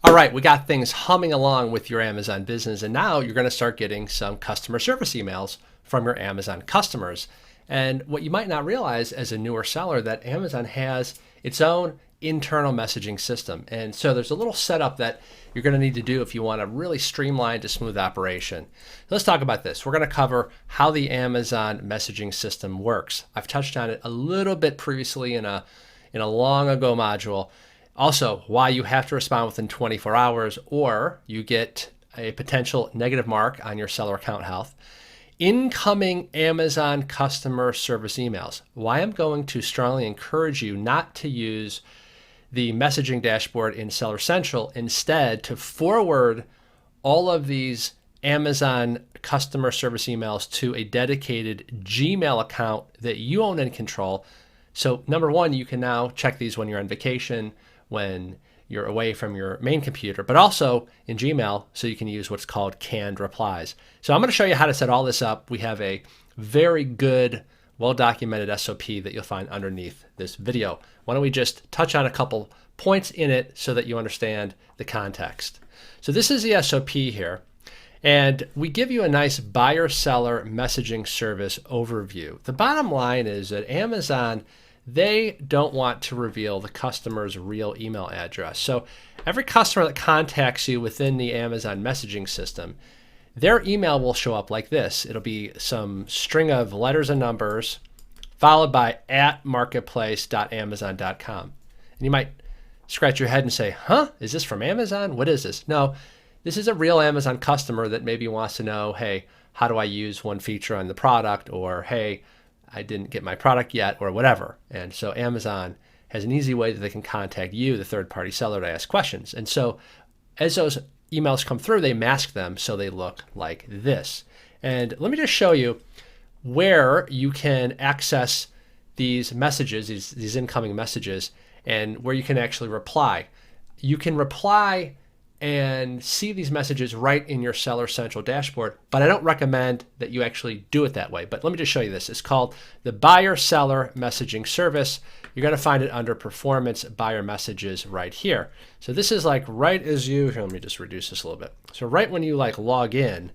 All right, we got things humming along with your Amazon business, and now you're going to start getting some customer service emails from your Amazon customers. And what you might not realize as a newer seller that Amazon has its own internal messaging system. And so there's a little setup that you're going to need to do if you want a really streamlined to smooth operation. Let's talk about this. We're going to cover how the Amazon messaging system works. I've touched on it a little bit previously in a long ago module. Also, why you have to respond within 24 hours or you get a potential negative mark on your seller account health. Incoming Amazon customer service emails. Why I'm going to strongly encourage you not to use the messaging dashboard in Seller Central, instead to forward all of these Amazon customer service emails to a dedicated Gmail account that you own and control. So number one, you can now check these when you're on vacation, when you're away from your main computer, but also in Gmail, so you can use what's called canned replies. So I'm going to show you how to set all this up. We have a very good, well-documented SOP that you'll find underneath this video. Why don't we just touch on a couple points in it so that you understand the context. So this is the SOP here, and we give you a nice buyer-seller messaging service overview. The bottom line is that Amazon, they don't want to reveal the customer's real email address. So every customer that contacts you within the Amazon messaging system, their email will show up like this. It'll be some string of letters and numbers followed by @marketplace.amazon.com. And you might scratch your head and say, huh, is this from Amazon? What is this? No, this is a real Amazon customer that maybe wants to know, hey, how do I use one feature on the product? Or, hey, I didn't get my product yet, or whatever. And so Amazon has an easy way that they can contact you, the third-party seller, to ask questions. And so as those emails come through, they mask them so they look like this. And let me just show you where you can access these messages, these incoming messages, and where you can actually reply. You can reply and see these messages right in your Seller Central dashboard, but I don't recommend that you actually do it that way. But let me just show you this. It's called the Buyer Seller Messaging Service. You're going to find it under Performance Buyer Messages right here. So this is like right as you, here, let me just reduce this a little bit. So right when you like log in,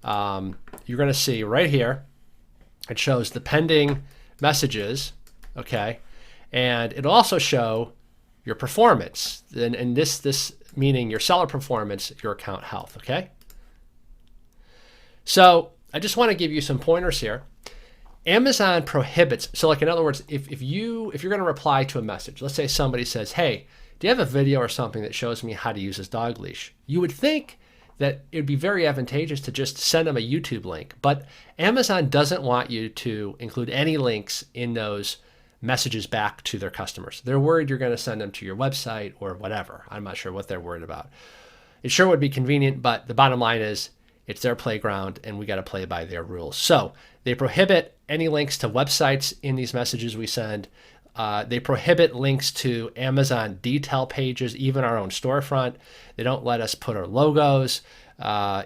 you're going to see right here, it shows the pending messages, okay? And it'll also show your performance. And this meaning your seller performance, your account health, okay? So I just want to give you some pointers here. Amazon prohibits, so like in other words, if you're going to reply to a message, let's say somebody says, hey, do you have a video or something that shows me how to use this dog leash? You would think that it would be very advantageous to just send them a YouTube link, but Amazon doesn't want you to include any links in those messages back to their customers. They're worried you're going to send them to your website or whatever. I'm not sure what they're worried about. It sure would be convenient, but the bottom line is it's their playground and we got to play by their rules. So they prohibit any links to websites in these messages we send. They prohibit links to Amazon detail pages, even our own storefront. They don't let us put our logos. Really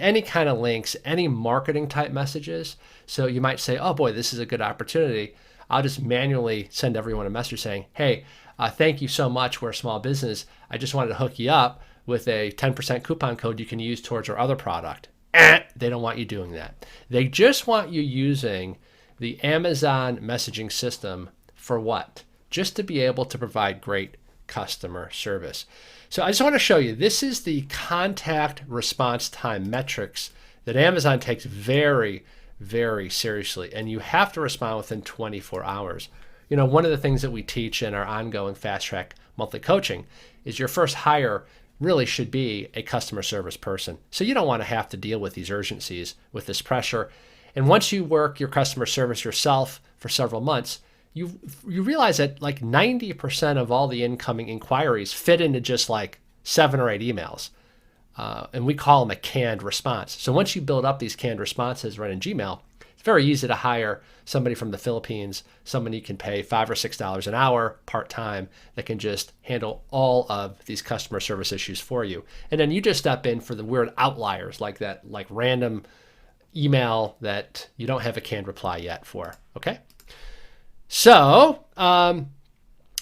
any kind of links, any marketing type messages. So you might say, oh boy, this is a good opportunity. I'll just manually send everyone a message saying, hey, thank you so much. We're a small business. I just wanted to hook you up with a 10% coupon code you can use towards our other product. They don't want you doing that. They just want you using the Amazon messaging system for what? Just to be able to provide great customer service. So I just want to show you, this is the contact response time metrics that Amazon takes very, very seriously. And you have to respond within 24 hours. You know, one of the things that we teach in our ongoing Fast Track monthly coaching is your first hire really should be a customer service person. So you don't want to have to deal with these urgencies, with this pressure. And once you work your customer service yourself for several months, you realize that like 90% of all the incoming inquiries fit into just like 7 or 8 emails. And we call them a canned response. So once you build up these canned responses right in Gmail, it's very easy to hire somebody from the Philippines, somebody you can pay $5 or $6 an hour part-time that can just handle all of these customer service issues for you. And then you just step in for the weird outliers like that, like random email that you don't have a canned reply yet for, okay? So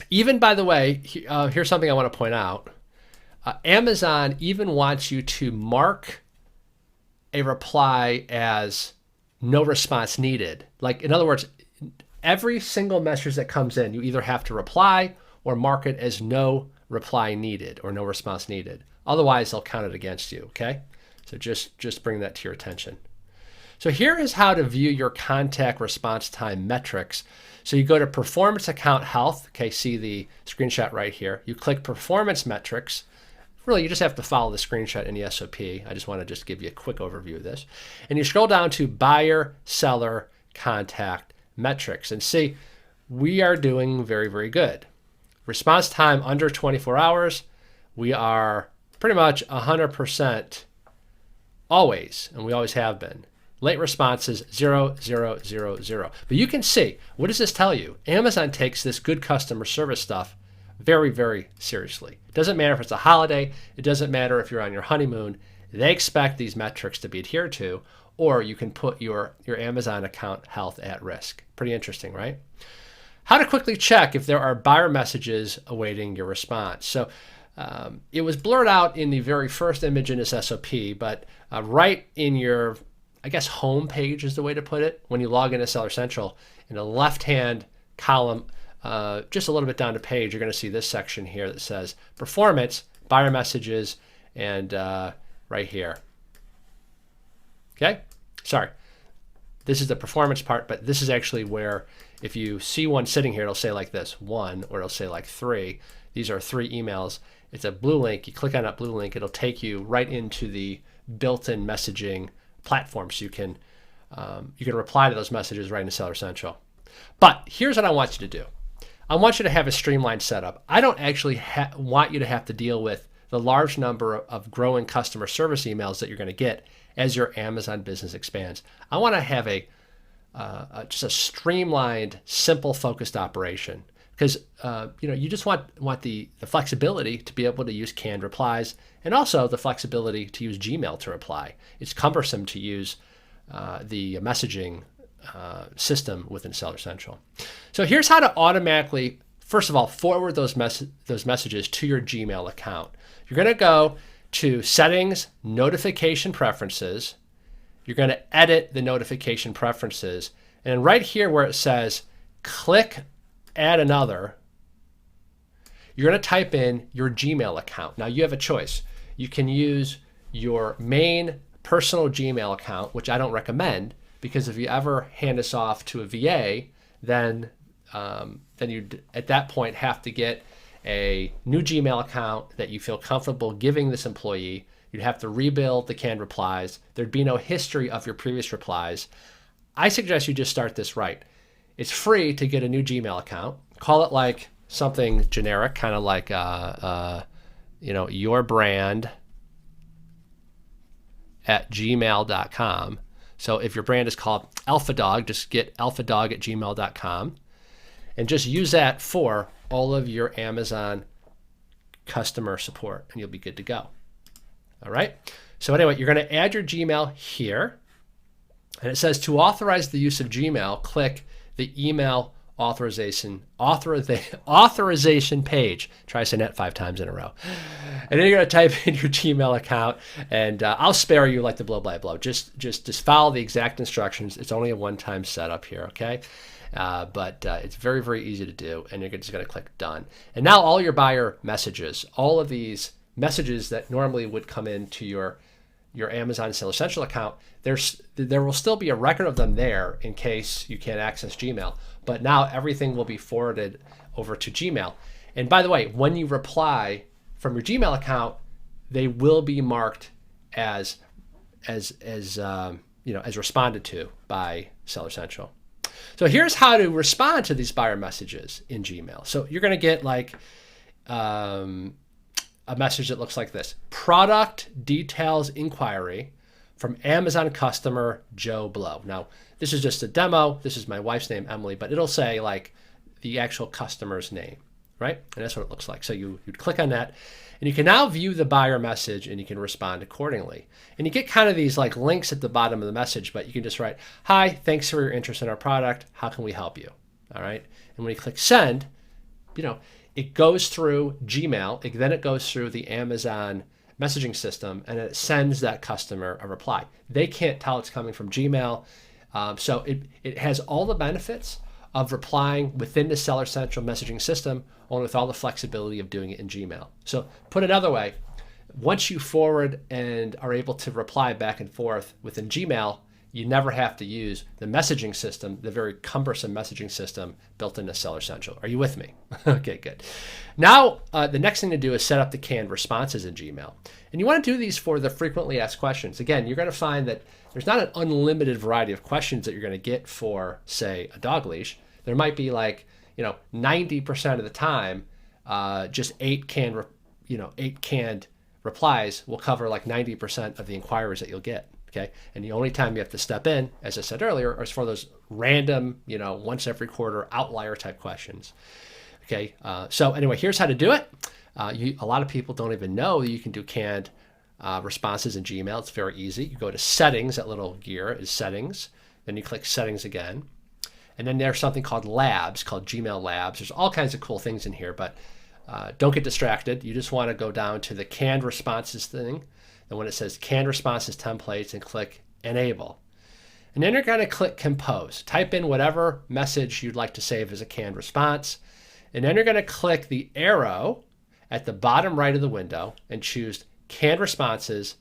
Even, by the way, here's something I want to point out. Amazon even wants you to mark a reply as no response needed. Like, in other words, every single message that comes in, you either have to reply or mark it as no reply needed or no response needed. Otherwise, they'll count it against you, okay? So just bring that to your attention. So here is how to view your contact response time metrics. So you go to Performance Account Health. Okay, see the screenshot right here. You click Performance Metrics. Really, you just have to follow the screenshot in the SOP. I just want to just give you a quick overview of this. And you scroll down to Buyer Seller Contact Metrics. And see, we are doing very, very good. Response time under 24 hours. We are pretty much 100% always, and we always have been. Late responses, 0, 0, 0, 0. But you can see, what does this tell you? Amazon takes this good customer service stuff very, very seriously. It doesn't matter if it's a holiday. It doesn't matter if you're on your honeymoon. They expect these metrics to be adhered to, or you can put your Amazon account health at risk. Pretty interesting, right? How to quickly check if there are buyer messages awaiting your response. So it was blurred out in the very first image in this SOP, but right in your, I guess, home page is the way to put it. When you log into Seller Central, in the left-hand column, just a little bit down the page, you're going to see this section here that says Performance, Buyer Messages, and right here. Okay? Sorry. This is the performance part, but this is actually where if you see one sitting here, it'll say like this, 1, or it'll say like 3. These are 3 emails. It's a blue link. You click on that blue link, it'll take you right into the built-in messaging platform, so you can reply to those messages right in Seller Central. But here's what I want you to do. I want you to have a streamlined setup. I don't actually want you to have to deal with the large number of growing customer service emails that you're going to get as your Amazon business expands. I want to have just a streamlined, simple, focused operation. Because you just want the flexibility to be able to use canned replies, and also the flexibility to use Gmail to reply. It's cumbersome to use the messaging system within Seller Central. So here's how to automatically, first of all, forward those messages to your Gmail account. You're going to go to Settings, Notification Preferences. You're going to edit the notification preferences, and right here where it says click Add Another, you're going to type in your Gmail account. Now you have a choice. You can use your main personal Gmail account, which I don't recommend, because if you ever hand this off to a VA, then you at that point have to get a new Gmail account that you feel comfortable giving this employee. You'd have to rebuild the canned replies. There'd be no history of your previous replies. I suggest you just start this right. It's free to get a new Gmail account. Call it like something generic, kind of like your brand at gmail.com. So if your brand is called Alpha Dog, just get alphadog at gmail.com and just use that for all of your Amazon customer support, and you'll be good to go. All right. So anyway, you're going to add your Gmail here, and it says to authorize the use of Gmail, click the email authorization page. Try saying that 5 times in a row. And then you're going to type in your Gmail account, and I'll spare you like the blow-by-blow. Just follow the exact instructions. It's only a one-time setup here, okay? But it's very, very easy to do, and you're just going to click Done. And now all your buyer messages, all of these messages that normally would come into your Amazon Seller Central account, there will still be a record of them there in case you can't access Gmail. But now everything will be forwarded over to Gmail. And by the way, when you reply from your Gmail account, they will be marked as responded to by Seller Central. So here's how to respond to these buyer messages in Gmail. So you're going to get like a message that looks like this: product details inquiry from Amazon customer Joe Blow. Now, this is just a demo. This is my wife's name, Emily, but it'll say like the actual customer's name, right? And that's what it looks like. So you'd click on that, and you can now view the buyer message, and you can respond accordingly. And you get kind of these like links at the bottom of the message, but you can just write, "Hi, thanks for your interest in our product. How can we help you?" All right. And when you click send, it goes through Gmail, then it goes through the Amazon messaging system, and it sends that customer a reply. They can't tell it's coming from Gmail. So it has all the benefits of replying within the Seller Central messaging system, only with all the flexibility of doing it in Gmail. So put another way, once you forward and are able to reply back and forth within Gmail, you never have to use the messaging system, the very cumbersome messaging system built into Seller Central. Are you with me? Okay, good. Now, the next thing to do is set up the canned responses in Gmail. And you want to do these for the frequently asked questions. Again, you're going to find that there's not an unlimited variety of questions that you're going to get for, say, a dog leash. There might be 90% of the time, just eight canned replies will cover 90% of the inquiries that you'll get. Okay. And the only time you have to step in, as I said earlier, is for those random, once every quarter outlier type questions. Okay. So anyway, here's how to do it. A lot of people don't even know that you can do canned responses in Gmail. It's very easy. You go to settings, that little gear is settings. Then you click settings again. And then there's something called labs, called Gmail Labs. There's all kinds of cool things in here, but don't get distracted. You just want to go down to the canned responses thing. And when it says canned responses templates, and click enable. And then you're going to click compose. Type in whatever message you'd like to save as a canned response. And then you're going to click the arrow at the bottom right of the window and choose canned responses,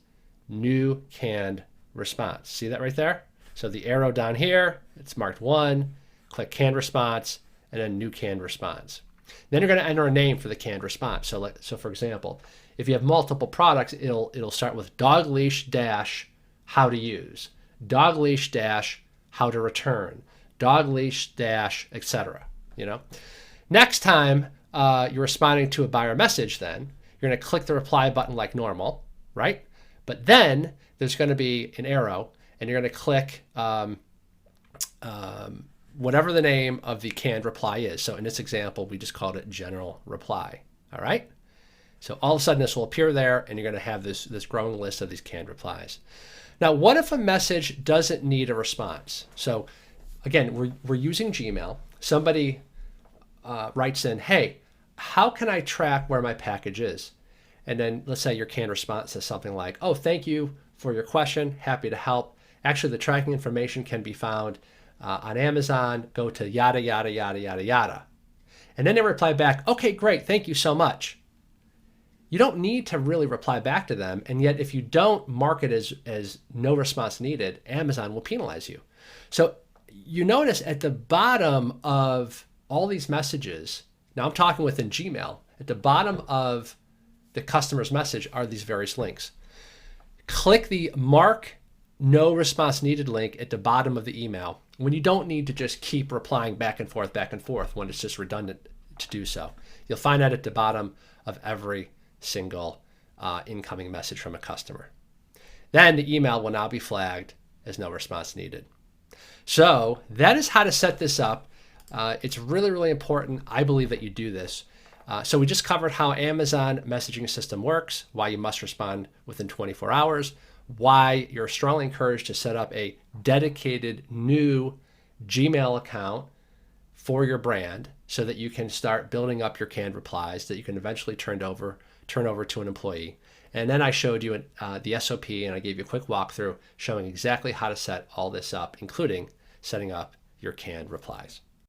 new canned response. See that right there? So the arrow down here, it's marked 1, click canned response, and then new canned response. Then you're going to enter a name for the canned response. So for example, if you have multiple products, it'll start with dog leash dash how to use, dog leash dash how to return, dog leash dash, etc. Next time you're responding to a buyer message, then you're going to click the reply button like normal, right? But then there's going to be an arrow, and you're going to click whatever the name of the canned reply is. So in this example, we just called it general reply. All right. So all of a sudden this will appear there, and you're going to have this growing list of these canned replies. Now, what if a message doesn't need a response? So again, we're using Gmail. Somebody writes in, hey, how can I track where my package is? And then let's say your canned response says something like, oh, thank you for your question. Happy to help. Actually, the tracking information can be found on Amazon. Go to yada, yada, yada, yada, yada. And then they reply back, okay, great. Thank you so much. You don't need to really reply back to them. And yet, if you don't mark it as no response needed, Amazon will penalize you. So you notice at the bottom of all these messages, now I'm talking within Gmail, at the bottom of the customer's message are these various links. Click the mark no response needed link at the bottom of the email when you don't need to just keep replying back and forth when it's just redundant to do so. You'll find that at the bottom of every single incoming message from a customer. Then the email will now be flagged as no response needed. So that is how to set this up. It's really, really important, I believe, that you do this. So we just covered how Amazon messaging system works, why you must respond within 24 hours, why you're strongly encouraged to set up a dedicated new Gmail account for your brand so that you can start building up your canned replies that you can eventually turn over to an employee. And then I showed you the SOP, and I gave you a quick walkthrough showing exactly how to set all this up, including setting up your canned replies.